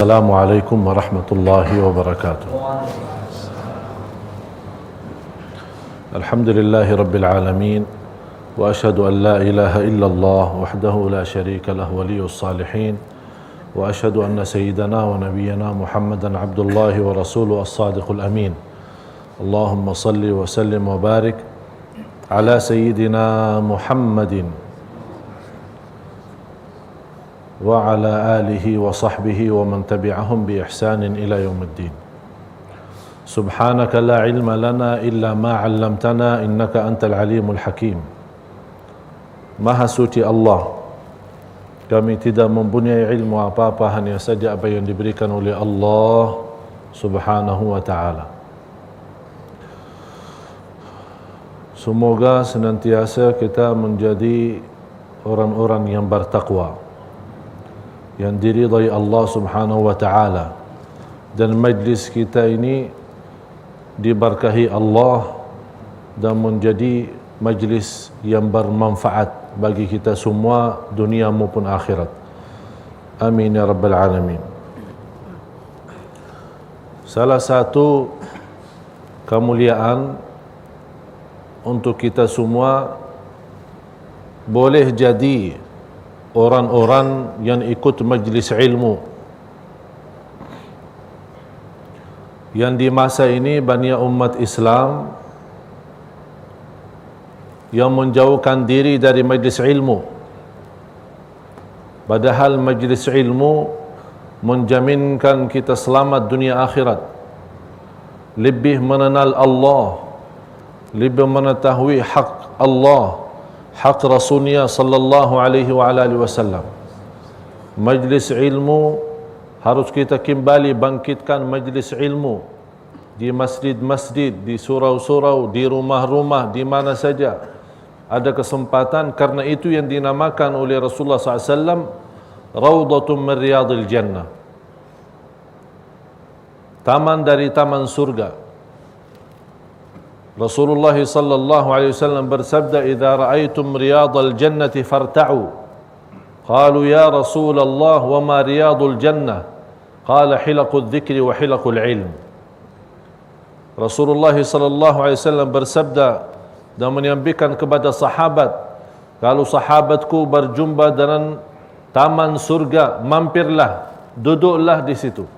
Assalamualaikum warahmatullahi wabarakatuh. Alhamdulillahi rabbil alamin. Wa ashhadu an la ilaha illallah wahdahu la syarika lah waliyus salihin. Wa ashhadu anna sayyidana wa nabiyyana Muhammadan abdullahi wa rasuluhu as-sadiqul amin. Allahumma salli wa sallim wa barik ala sayyidina Muhammadin wa ala alihi wa sahbihi wa man tabi'ahum bi ihsanin ila yaumiddin. Subhanaka la ilma lana illa ma 'allamtana innaka antal alimul hakim. Maha suci Allah, kami tidak mempunyai ilmu apa-apa, hanya saja apa yang diberikan oleh Allah Subhanahu wa ta'ala. Semoga senantiasa kita menjadi orang-orang yang bertakwa, yang diridai Allah Subhanahu wa ta'ala, dan majlis kita ini diberkahi Allah dan menjadi majlis yang bermanfaat bagi kita semua, dunia maupun akhirat. Amin ya rabbal alamin. Salah satu kemuliaan untuk kita semua boleh jadi orang-orang yang ikut majlis ilmu, yang di masa ini banyak umat Islam yang menjauhkan diri dari majlis ilmu, padahal majlis ilmu menjaminkan kita selamat dunia akhirat, lebih mengenal Allah, lebih mengetahui hak Allah, hak Rasulnya sallallahu alaihi wa alihi wasallam. Majlis ilmu harus kita kembali bangkitkan majlis ilmu di masjid-masjid, di surau-surau, di rumah-rumah, di mana saja ada kesempatan, karena itu yang dinamakan oleh Rasulullah SAW Raudhatun min Riyadil Jannah, taman dari taman surga. Rasulullah sallallahu alaihi wasallam bersabda, "Idza ra'aitum riyadal jannati farta'u." Qalu ya Rasulullah wa ma riyadul jannah? Qala hilaqudz dzikri wa hilaqul ilm. Rasulullah sallallahu alaihi wasallam bersabda dan menyampaikan kepada sahabat, kalau sahabatku berjumpa dengan taman surga, mampirlah, duduklah di situ.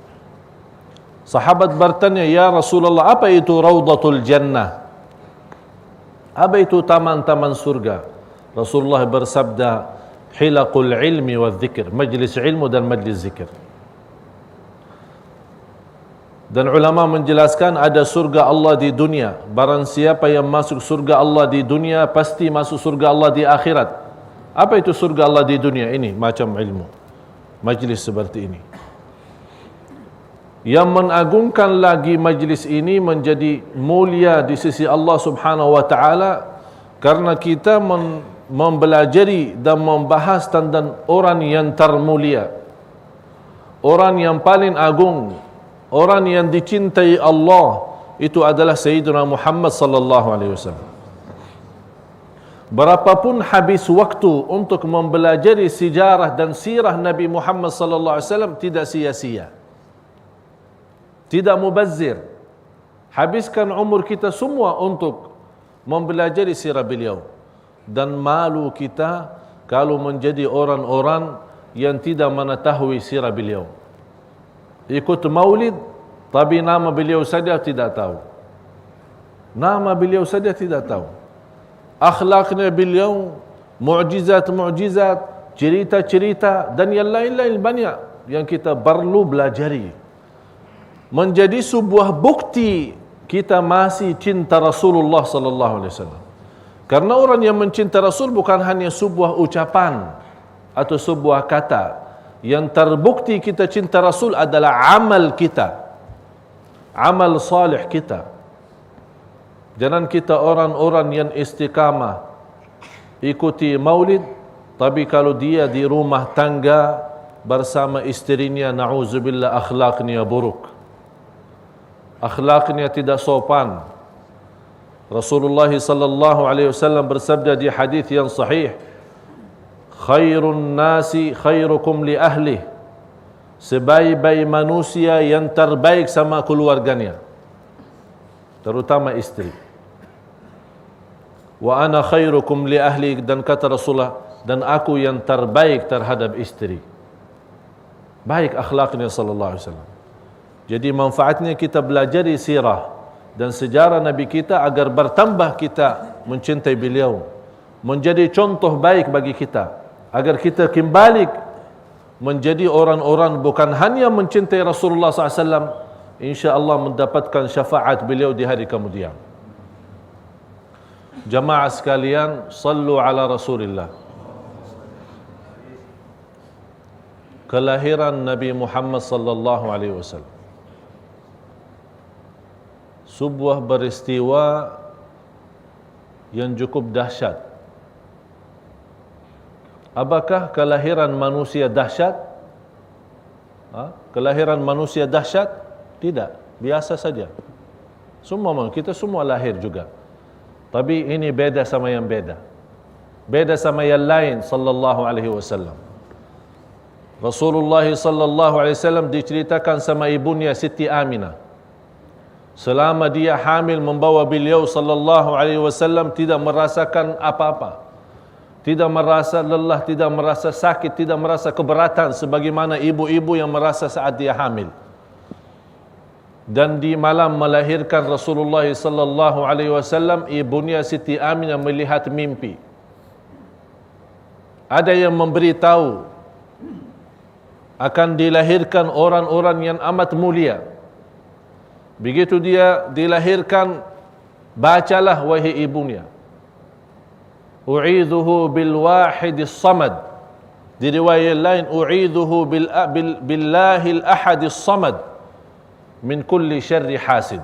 Sahabat bertanya, ya Rasulullah, apa itu Raudhatul Jannah? Apa itu taman-taman surga? Rasulullah bersabda, hilaqul ilmi wa dzikr, majlis ilmu dan majlis zikir. Dan ulama menjelaskan ada surga Allah di dunia. Barang siapa yang masuk surga Allah di dunia, pasti masuk surga Allah di akhirat. Apa itu surga Allah di dunia? Ini macam ilmu, majlis seperti ini. Yang mengagungkan lagi majlis ini menjadi mulia di sisi Allah Subhanahu wa ta'ala, karena kita mempelajari dan membahas tentang orang yang termulia, orang yang paling agung, orang yang dicintai Allah, itu adalah Sayyidina Muhammad sallallahu alaihi wasallam. Berapapun habis waktu untuk mempelajari sejarah dan sirah Nabi Muhammad sallallahu alaihi wasallam, tidak sia-sia, tidak mubazzir. Habiskan umur kita semua untuk mempelajari sirah beliau. Dan malu kita kalau menjadi orang-orang yang tidak mengetahui sirah beliau. Ikut maulid, tapi nama beliau saja tidak tahu. Nama beliau saja tidak tahu. Akhlaknya beliau, mu'jizat-mu'jizat, cerita-cerita, dan yang lain-lain banyak yang kita perlu belajari. Menjadi sebuah bukti kita masih cinta Rasulullah sallallahu alaihi wasallam. Karena orang yang mencinta Rasul bukan hanya sebuah ucapan atau sebuah kata. Yang terbukti kita cinta Rasul adalah amal kita, amal salih kita. Jangan kita orang-orang yang istiqamah ikuti maulid, tapi kalau dia di rumah tangga bersama istrinya, na'udzubillah, akhlaknya buruk, akhlaknya tidak sopan. Rasulullah sallallahu alaihi wasallam bersabda di hadis yang sahih, khairun nasi khairukum li ahlih sebaik-baik manusia yang terbaik sama keluarganya, terutama istri. Wa ana khairukum li ahli, dan kata Rasulullah, dan aku yang terbaik terhadap istri. Baik akhlaknya sallallahu alaihi wasallam. Jadi manfaatnya kita belajar sirah dan sejarah Nabi kita agar bertambah kita mencintai beliau, menjadi contoh baik bagi kita, agar kita kembali menjadi orang-orang bukan hanya mencintai Rasulullah SAW, insya-Allah mendapatkan syafaat beliau di hari kemudian. Jamaah sekalian, sallu ala Rasulillah. Kelahiran Nabi Muhammad sallallahu alaihi wasallam sebuah peristiwa yang cukup dahsyat. Apakah kelahiran manusia dahsyat? Kelahiran manusia dahsyat? Tidak, biasa saja. Kita semua lahir juga. Tapi ini beda sama yang beda. Beda sama yang lain sallallahu alaihi wasallam. Rasulullah sallallahu alaihi wasallam diceritakan sama ibunya Siti Aminah. Selama dia hamil membawa beliau sallallahu alaihi wasallam tidak merasakan apa-apa. Tidak merasa lelah, tidak merasa sakit, tidak merasa keberatan sebagaimana ibu-ibu yang merasa saat dia hamil. Dan di malam melahirkan Rasulullah sallallahu alaihi wasallam, ibunya Siti Aminah melihat mimpi. Ada yang memberitahu akan dilahirkan orang-orang yang amat mulia. Begitu dia dilahirkan, bacalah wahai ibunya, u'idhuhu bil wahidis samad. Di riwayat lain, u'idhuhu billahil ahadis samad min kulli syarri hasid.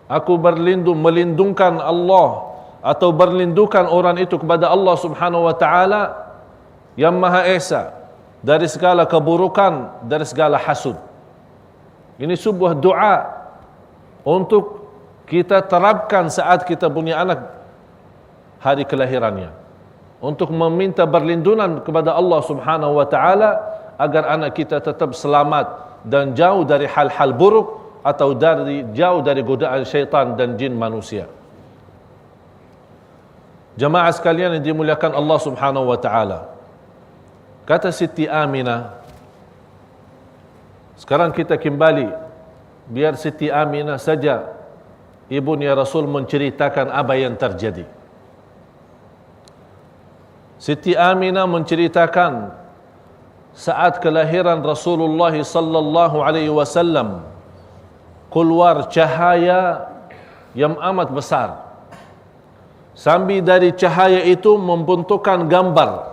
Aku melindungkan Allah, atau berlindungkan orang itu kepada Allah subhanahu wa ta'ala yang Maha Esa dari segala keburukan, dari segala hasud. Ini sebuah doa untuk kita terapkan saat kita punya anak hari kelahirannya, untuk meminta perlindungan kepada Allah subhanahu wa ta'ala agar anak kita tetap selamat dan jauh dari hal-hal buruk, atau jauh dari godaan syaitan dan jin manusia. Jamaah sekalian yang dimuliakan Allah subhanahu wa ta'ala, kata Siti Aminah, sekarang kita kembali, biar Siti Aminah saja ibunya Rasul menceritakan apa yang terjadi. Siti Aminah menceritakan saat kelahiran Rasulullah sallallahu alaihi wasallam keluar cahaya yang amat besar. Sambil dari cahaya itu membentukkan gambar.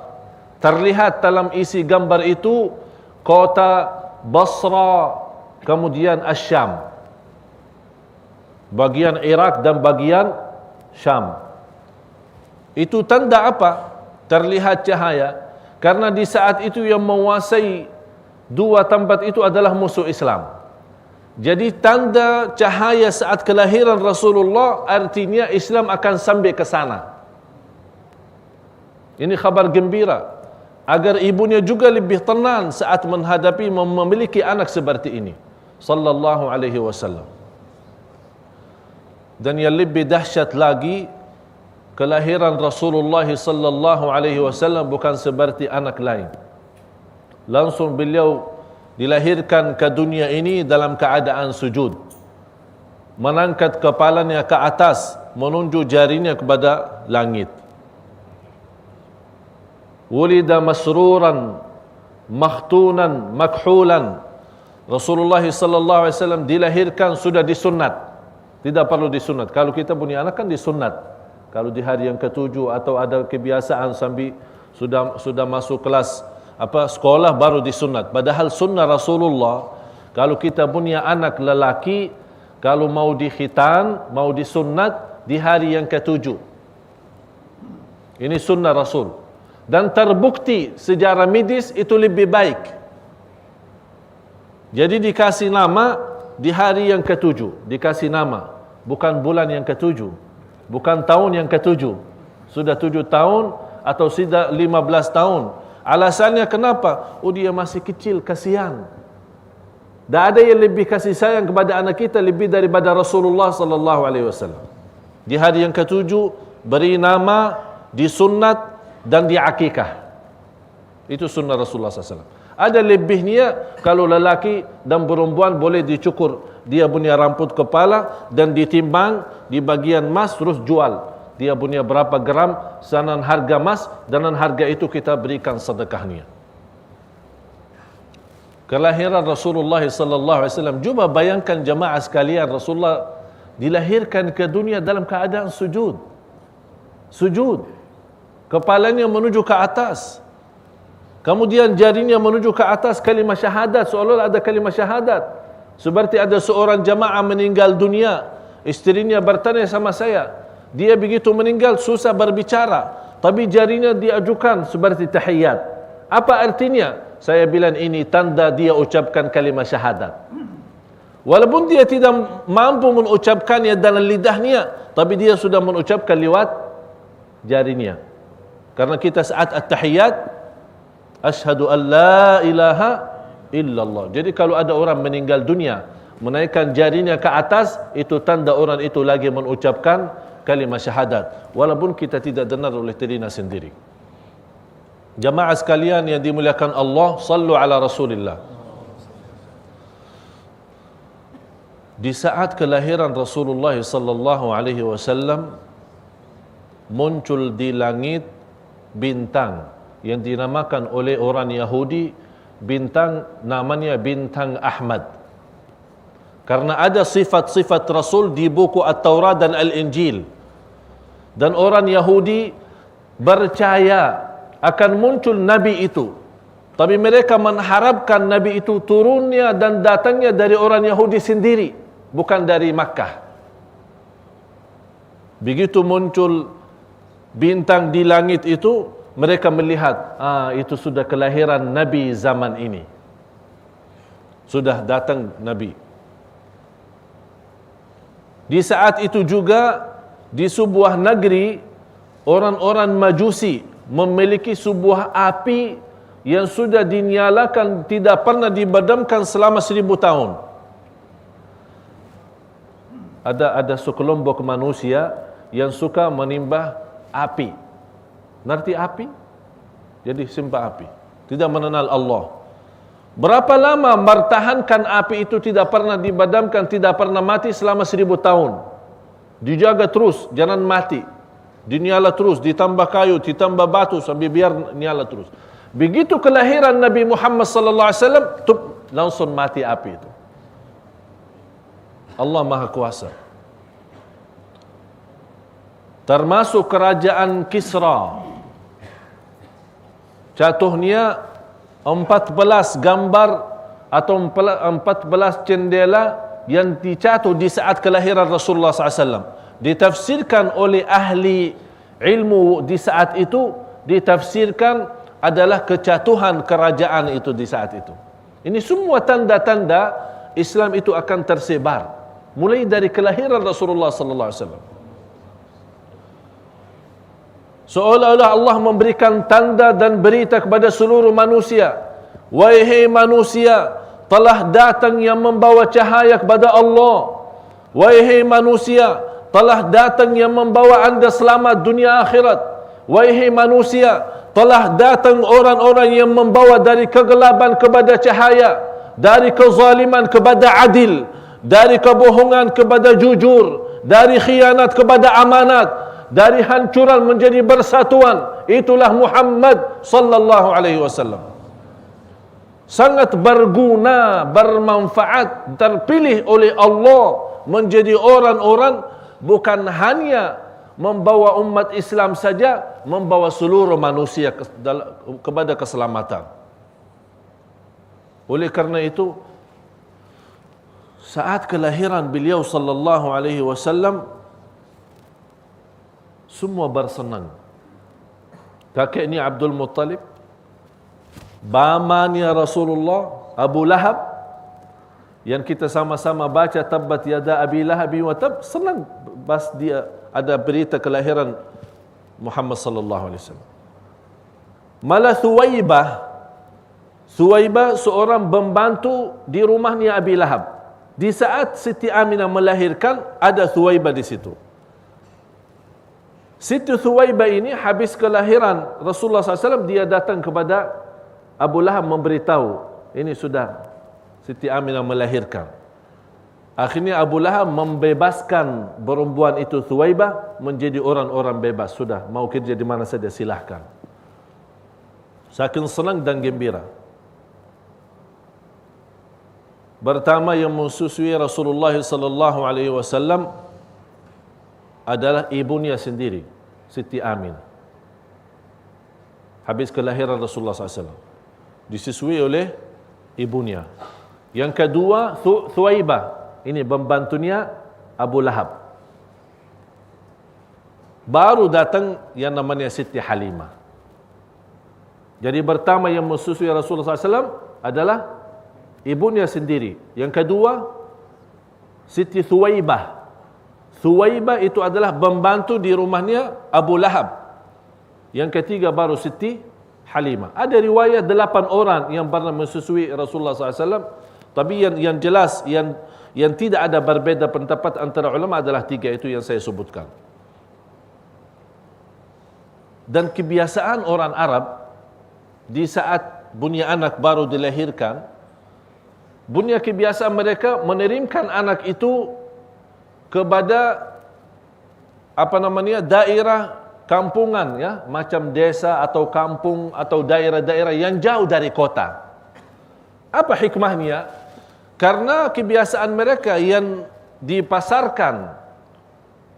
Terlihat dalam isi gambar itu kota Basra, kemudian Asyam, bagian Iraq dan bagian Syam. Itu tanda apa? Terlihat cahaya. Karena di saat itu yang menguasai dua tempat itu adalah musuh Islam. Jadi tanda cahaya saat kelahiran Rasulullah artinya Islam akan sampai ke sana. Ini kabar gembira agar ibunya juga lebih tenang saat menghadapi memiliki anak seperti ini sallallahu alaihi wasallam. Dan yang lebih dahsyat lagi, kelahiran Rasulullah sallallahu alaihi wasallam bukan seperti anak lain. Langsung beliau dilahirkan ke dunia ini dalam keadaan sujud, mengangkat kepalanya ke atas, menunjuk jarinya kepada langit. Wulida masruran makhtunan makhulan. Rasulullah sallallahu alaihi wasallam dilahirkan sudah disunat, tidak perlu disunat. Kalau kita punya anak kan disunat, kalau di hari yang ketujuh atau ada kebiasaan sambil sudah masuk kelas sekolah baru disunat. Padahal sunnah Rasulullah, kalau kita punya anak lelaki, kalau mau dikhitan, mau disunat di hari yang ketujuh. Ini sunnah Rasul. Dan terbukti secara medis itu lebih baik. Jadi dikasih nama di hari yang ketujuh, dikasih nama, bukan bulan yang ketujuh, bukan tahun yang ketujuh. Sudah 7 tahun atau sudah 15 tahun, Alasannya kenapa? Oh, dia masih kecil, kasihan. Tak ada yang lebih kasih sayang kepada anak kita lebih daripada Rasulullah sallallahu alaihi wasallam. Di hari yang ketujuh beri nama, disunat dan diakikah. Itu sunnah Rasulullah sallallahu alaihi wasallam. Ada lebihnya kalau lelaki dan perempuan boleh dicukur dia punya rambut kepala dan ditimbang di bagian emas terus jual. Dia punya berapa gram sanan harga emas dan harga itu kita berikan sedekahnya. Kelahiran Rasulullah sallallahu alaihi wasallam, cuba bayangkan jemaah sekalian, Rasulullah dilahirkan ke dunia dalam keadaan sujud. Sujud. Kepalanya menuju ke atas. Kemudian jarinya menuju ke atas kalimah syahadat, seolah-olah ada kalimah syahadat. Seperti ada seorang jemaah meninggal dunia, istrinya bertanya sama saya, dia begitu meninggal susah berbicara, tapi jarinya diajukan seperti tahiyat. Apa artinya? Saya bilang ini tanda dia ucapkan kalimah syahadat. Walaupun dia tidak mampu mengucapkannya dalam lidahnya, tapi dia sudah mengucapkan lewat jarinya. Karena kita saat at-tahiyat, asyhadu an la ilaha illallah. Jadi kalau ada orang meninggal dunia, menaikkan jarinya ke atas, itu tanda orang itu lagi mengucapkan kalimah syahadat. Walaupun kita tidak dengar oleh telinga sendiri. Jamaah sekalian yang dimuliakan Allah, sallu ala Rasulillah. Di saat kelahiran Rasulullah sallallahu alaihi wasallam, muncul di langit bintang yang dinamakan oleh orang Yahudi bintang, namanya bintang Ahmad. Karena ada sifat-sifat Rasul di buku At-Taurat dan Al-Injil. Dan orang Yahudi percaya akan muncul Nabi itu. Tapi mereka mengharapkan Nabi itu turunnya dan datangnya dari orang Yahudi sendiri, bukan dari Makkah. Begitu muncul bintang di langit itu, mereka melihat, itu sudah kelahiran Nabi zaman ini. Sudah datang Nabi. Di saat itu juga, di sebuah negeri, orang-orang Majusi memiliki sebuah api yang sudah dinyalakan, tidak pernah dibadamkan selama 1000 tahun. Ada sekelompok manusia yang suka menimbah api. Ngerti api? Jadi sembah api. Tidak mengenal Allah. Berapa lama bertahankan api itu tidak pernah dibadamkan, tidak pernah mati selama 1000 tahun. Dijaga terus, jangan mati. Dinyala terus, ditambah kayu, ditambah batu sampai biar nyala terus. Begitu kelahiran Nabi Muhammad sallallahu alaihi wasallam, langsung mati api itu. Allah Maha Kuasa. Termasuk kerajaan Kisra. Jatuhnya 14 gambar atau 14 jendela yang dijatuh di saat kelahiran Rasulullah SAW. Ditafsirkan oleh ahli ilmu di saat itu, ditafsirkan adalah kejatuhan kerajaan itu di saat itu. Ini semua tanda-tanda Islam itu akan tersebar mulai dari kelahiran Rasulullah sallallahu alaihi wasallam. Seolah-olah Allah memberikan tanda dan berita kepada seluruh manusia. Wahai manusia, telah datang yang membawa cahaya kepada Allah. Wahai manusia, telah datang yang membawa anda selamat dunia akhirat. Wahai manusia, telah datang orang-orang yang membawa dari kegelapan kepada cahaya, dari kezaliman kepada adil, dari kebohongan kepada jujur, dari khianat kepada amanat, dari hancuran menjadi bersatuan. Itulah Muhammad sallallahu alaihi wasallam. Sangat berguna, bermanfaat, terpilih oleh Allah menjadi orang-orang bukan hanya membawa umat Islam saja, membawa seluruh manusia kepada keselamatan. Oleh karena itu, saat kelahiran beliau sallallahu alaihi wasallam, semua bersenang. Kakeknya Abdul Muttalib, pamannya Rasulullah Abu Lahab, yang kita sama-sama baca tabbat yada abi lahab wa tab, senang pas dia ada berita kelahiran Muhammad sallallahu alaihi wasallam. Malah Thuwaibah seorang pembantu di rumahnya Abi Lahab. Di saat Siti Aminah melahirkan, ada Thuwaibah di situ. Siti Thuwaibah ini habis kelahiran Rasulullah SAW, dia datang kepada Abu Lahab memberitahu, ini sudah Siti Aminah melahirkan. Akhirnya Abu Lahab membebaskan perempuan itu Thuwaibah menjadi orang-orang bebas. Sudah, mau kerja di mana saja silahkan. Saking senang dan gembira. Pertama yang mensusui Rasulullah sallallahu alaihi wasallam adalah ibunya sendiri, Siti Aminah. Habis kelahiran Rasulullah SAW, disusui oleh ibunya. Yang kedua, Thuwaibah. Ini pembantunya Abu Lahab. Baru datang yang namanya Siti Halimah. Jadi pertama yang mensusui Rasulullah SAW adalah ibunya sendiri. Yang kedua, Siti Thuwaibah. Thuwaibah itu adalah pembantu di rumahnya Abu Lahab. Yang ketiga baru Siti Halimah. Ada riwayat 8 orang yang pernah mensusui Rasulullah SAW. Tapi yang jelas, yang tidak ada berbeza pendapat antara ulama adalah 3 itu yang saya sebutkan. Dan kebiasaan orang Arab di saat punya anak baru dilahirkan, punya kebiasaan mereka menerimkan anak itu kepada daerah kampungan, ya, macam desa atau kampung atau daerah-daerah yang jauh dari kota. Apa hikmahnya? Karena kebiasaan mereka yang dipasarkan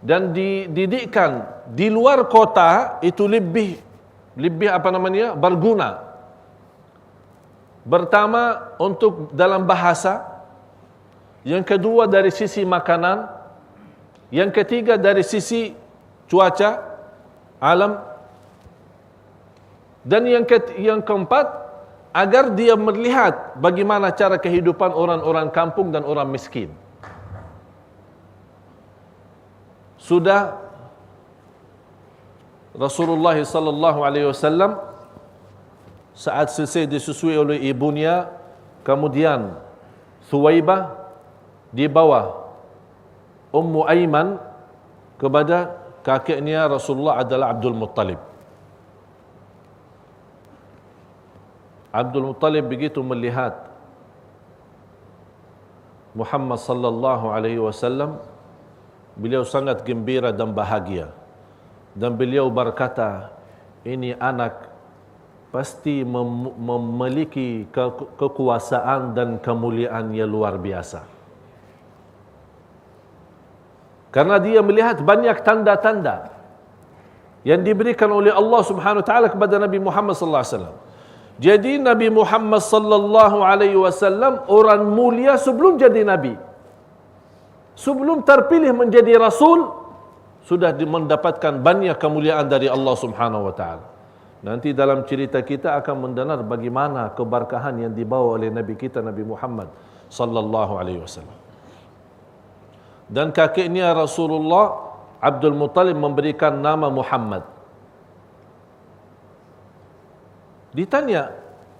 dan dididikkan di luar kota itu lebih berguna. Pertama, untuk dalam bahasa. Yang kedua, dari sisi makanan. Yang ketiga, dari sisi cuaca, alam. Dan yang keempat, agar dia melihat bagaimana cara kehidupan orang-orang kampung dan orang miskin. Sudah Rasulullah sallallahu alaihi wasallam saat selesai disusui oleh ibunya, kemudian Thuwaibah dibawa Ummu Aiman kepada kakeknya Rasulullah adalah Abdul Muttalib. Abdul Muttalib begitu melihat Muhammad sallallahu alaihi wasallam, beliau sangat gembira dan bahagia. Dan beliau berkata, ini anak pasti memiliki kekuasaan dan kemuliaan yang luar biasa. Karena dia melihat banyak tanda-tanda yang diberikan oleh Allah Subhanahu wa taala kepada Nabi Muhammad sallallahu alaihi wasallam. Jadi Nabi Muhammad sallallahu alaihi wasallam orang mulia sebelum jadi nabi. Sebelum terpilih menjadi rasul, sudah mendapatkan banyak kemuliaan dari Allah Subhanahu wa taala. Nanti dalam cerita kita akan mendengar bagaimana keberkahan yang dibawa oleh nabi kita Nabi Muhammad sallallahu alaihi wasallam. Dan kakeknya Rasulullah Abdul Muttalib memberikan nama Muhammad. Ditanya,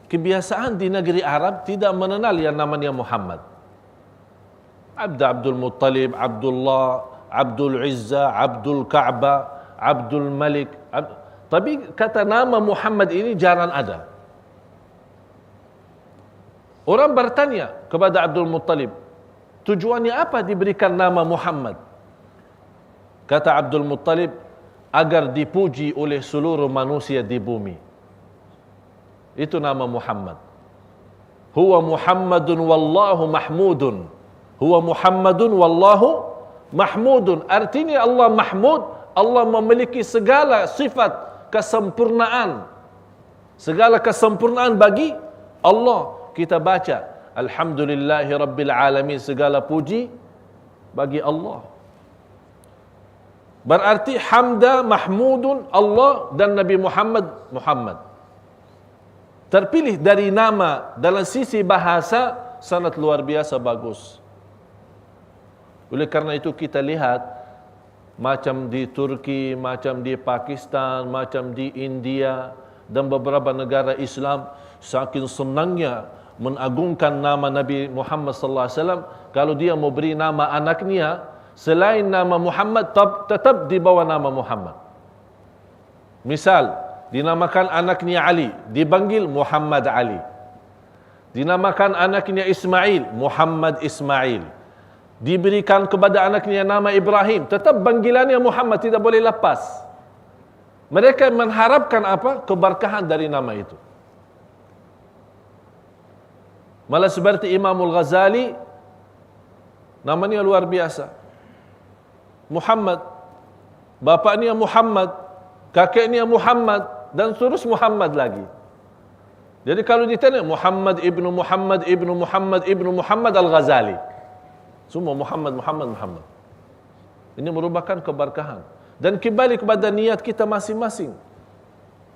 kebiasaan di negeri Arab tidak mengenal yang namanya Muhammad. Abdul Muttalib, Abdullah, Abdul Izza, Abdul Ka'bah, Abdul Malik. Tapi kata nama Muhammad ini jarang ada. Orang bertanya kepada Abdul Muttalib, tujuannya apa diberikan nama Muhammad? Kata Abdul Muttalib, agar dipuji oleh seluruh manusia di bumi. Itu nama Muhammad. Huwa Muhammadun wallahu mahmudun. Huwa Muhammadun wallahu mahmudun. Artinya Allah mahmud, Allah memiliki segala sifat kesempurnaan. Segala kesempurnaan bagi Allah. Kita baca, Alhamdulillahi Rabbil Alamin, segala puji bagi Allah. Berarti hamda mahmudun Allah dan Nabi Muhammad. Terpilih dari nama dalam sisi bahasa sangat luar biasa bagus. Oleh karena itu kita lihat macam di Turki, macam di Pakistan, macam di India, dan beberapa negara Islam saking senangnya mengagungkan nama Nabi Muhammad sallallahu alaihi wasallam, kalau dia mau beri nama anaknya selain nama Muhammad tetap di bawah nama Muhammad. Misal, dinamakan anaknya Ali, dipanggil Muhammad Ali. Dinamakan anaknya Ismail, Muhammad Ismail. Diberikan kepada anaknya nama Ibrahim, tetap panggilannya Muhammad, tidak boleh lepas. Mereka mengharapkan apa? Keberkahan dari nama itu. Malah seperti Imamul Ghazali, namanya luar biasa. Muhammad, bapaknya Muhammad, kakeknya Muhammad, dan terus Muhammad lagi. Jadi kalau ditanya Muhammad ibnu Muhammad ibnu Muhammad ibnu Muhammad Al-Ghazali, semua Muhammad, Muhammad, Muhammad. Ini merupakan keberkahan. Dan kembali kepada niat kita masing-masing.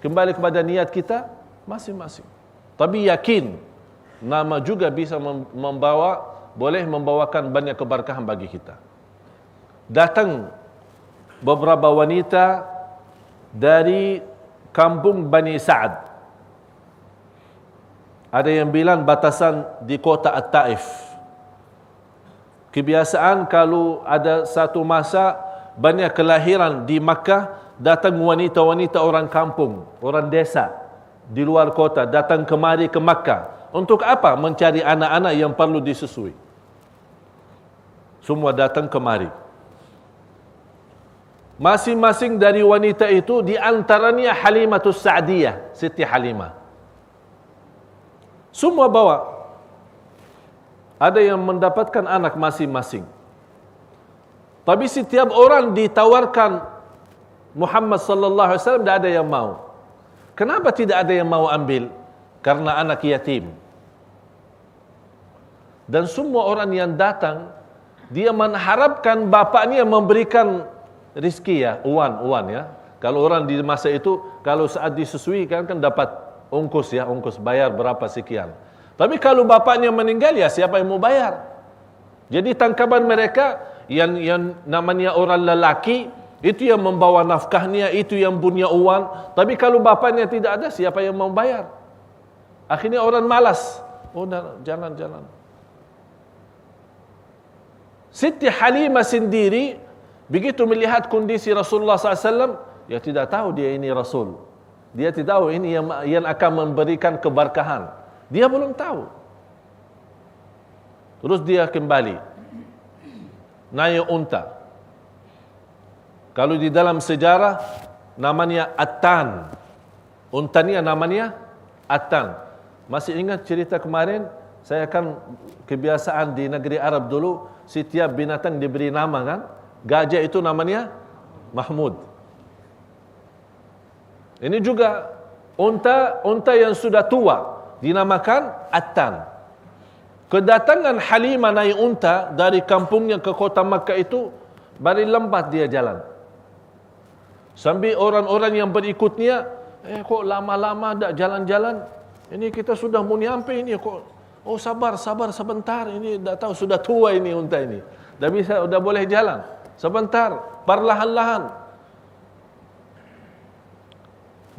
Kembali kepada niat kita masing-masing. Tapi yakin, nama juga bisa boleh membawakan banyak keberkahan bagi kita. Datang beberapa wanita dari kampung Bani Sa'ad. Ada yang bilang batasan di kota At-Taif. Kebiasaan kalau ada satu masa banyak kelahiran di Makkah, datang wanita-wanita orang kampung, orang desa di luar kota, datang kemari ke Makkah. Untuk apa? Mencari anak-anak yang perlu disusui. Semua datang kemari. Masing-masing dari wanita itu, di antaranya Halimatus Sa'diyah, Siti Halimah. Semua bawa. Ada yang mendapatkan anak masing-masing. Tapi setiap orang ditawarkan Muhammad sallallahu alaihi wasallam, tidak ada yang mau. Kenapa tidak ada yang mau ambil? Karena anak yatim. Dan semua orang yang datang, dia mengharapkan bapaknya memberikan rizki ya, uang ya. Kalau orang di masa itu, kalau saat disusui kan dapat ongkos ya, ongkos bayar berapa sekian. Tapi kalau bapaknya meninggal ya siapa yang mau bayar? Jadi tangkapan mereka yang namanya orang lelaki, itu yang membawa nafkahnya, itu yang punya uang. Tapi kalau bapaknya tidak ada, siapa yang mau bayar? Akhirnya orang malas. Oh, jalan-jalan. Siti Halimah sendiri, begitu melihat kondisi Rasulullah SAW, dia tidak tahu dia ini Rasul. Dia tidak tahu ini yang akan memberikan keberkahan. Dia belum tahu. Terus dia kembali naik unta. Kalau di dalam sejarah namanya Attan. Untanya namanya Attan. Masih ingat cerita kemarin? Saya kan kebiasaan di negeri Arab dulu, setiap binatang diberi nama kan? Gajah itu namanya Mahmud. Ini juga unta yang sudah tua dinamakan Attan. Kedatangan Halimah naik unta dari kampungnya ke kota Makkah itu, bari lambat dia jalan. Sambil orang-orang yang berikutnya, kok lama-lama tak jalan-jalan? Ini kita sudah mau nyampe ini kok. Oh sabar sebentar, ini dah tahu sudah tua ini unta ini. Dah bisa, dah boleh jalan. Sebentar, perlahan-lahan.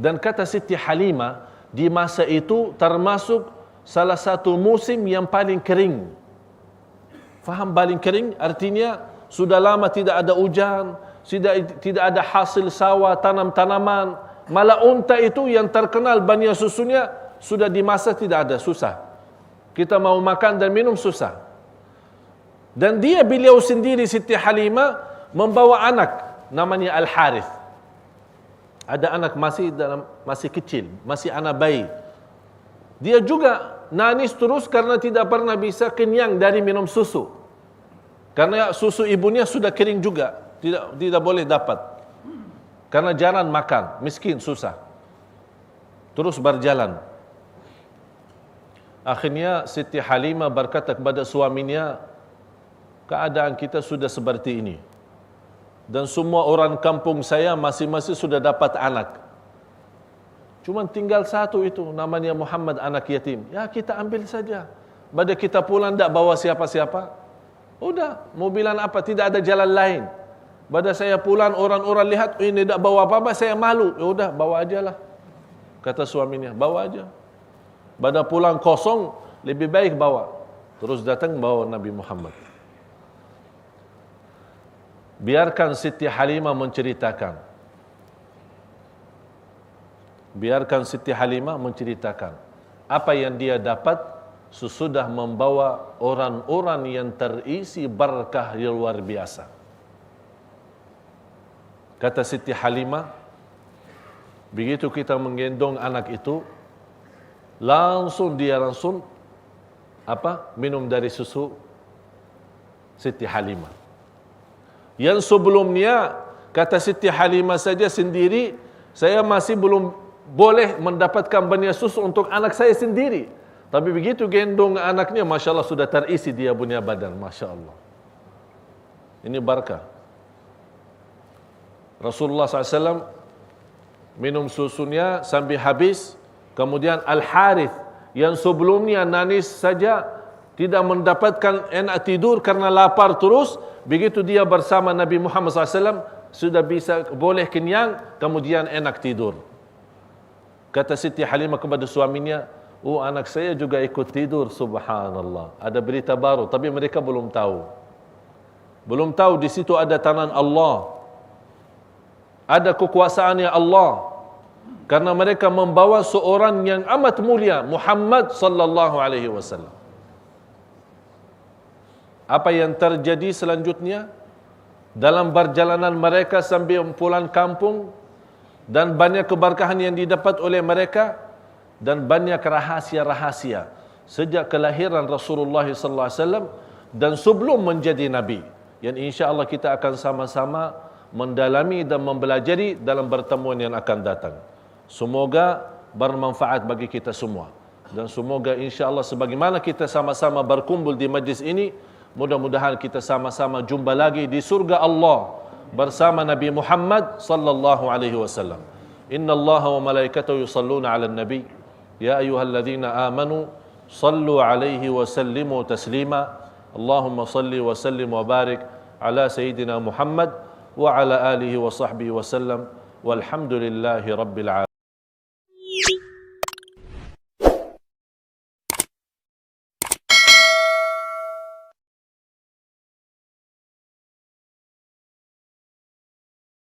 Dan kata Siti Halimah, di masa itu termasuk salah satu musim yang paling kering. Faham paling kering? Artinya sudah lama tidak ada hujan, tidak ada hasil sawah, tanam-tanaman. Malah unta itu yang terkenal banyak susunya, sudah di masa tidak ada, susah. Kita mau makan dan minum susah. Dan beliau sendiri Siti Halimah membawa anak namanya Al-Harith. Ada anak masih kecil, masih anak bayi. Dia juga nangis terus karena tidak pernah bisa kenyang dari minum susu. Karena susu ibunya sudah kering juga, tidak boleh dapat. Karena jarang makan, miskin, susah. Terus berjalan. Akhirnya Siti Halimah berkata kepada suaminya, keadaan kita sudah seperti ini. Dan semua orang kampung saya masing-masing sudah dapat anak. Cuma tinggal satu itu, namanya Muhammad, anak yatim. Ya kita ambil saja. Pada kita pulang tak bawa siapa-siapa. Udah, mobilan apa, tidak ada jalan lain. Pada saya pulang, orang-orang lihat, ini tak bawa apa-apa, saya malu. Ya udah, bawa aja lah. Kata suaminya, bawa aja. Pada pulang kosong, lebih baik bawa. Terus datang bawa Nabi Muhammad. Biarkan Siti Halimah menceritakan. Biarkan Siti Halimah menceritakan apa yang dia dapat sesudah membawa orang-orang yang terisi berkah yang luar biasa. Kata Siti Halimah, begitu kita menggendong anak itu, langsung minum dari susu Siti Halimah. Yang sebelumnya, kata Siti Halimah saja sendiri, saya masih belum boleh mendapatkan banyak susu untuk anak saya sendiri. Tapi begitu gendong anaknya, Masya Allah sudah terisi dia punya badan. Masya Allah. Ini barakah. Rasulullah SAW minum susunya sampai habis. Kemudian Al-Harith yang sebelumnya nangis saja, tidak mendapatkan enak tidur karena lapar terus. Begitu dia bersama Nabi Muhammad SAW, sudah bisa boleh kenyang, kemudian enak tidur. Kata Siti Halimah kepada suaminya, oh anak saya juga ikut tidur, subhanallah. Ada berita baru, tapi mereka belum tahu. Belum tahu di situ ada tangan Allah. Ada kekuasaannya Allah. Karena mereka membawa seorang yang amat mulia, Muhammad sallallahu alaihi wasallam. Apa yang terjadi selanjutnya? Dalam perjalanan mereka sampai pulang kampung, dan banyak keberkahan yang didapat oleh mereka, dan banyak rahasia-rahasia sejak kelahiran Rasulullah sallallahu alaihi wasallam dan sebelum menjadi nabi, yang insya-Allah kita akan sama-sama mendalami dan mempelajari dalam pertemuan yang akan datang. Semoga bermanfaat bagi kita semua, dan semoga insya-Allah sebagaimana kita sama-sama berkumpul di majlis ini, mudah-mudahan kita sama-sama jumpa lagi di surga Allah bersama Nabi Muhammad sallallahu alaihi wasallam. Innallaha wa malaikatahu yusalluna 'alan nabi ya ayyuhalladzina amanu sallu 'alaihi wa sallimu taslima. Allahumma salli wa sallim wa barik ala sayyidina Muhammad wa ala alihi wa sahbihi wa sallam. Walhamdulillahi rabbil alamin.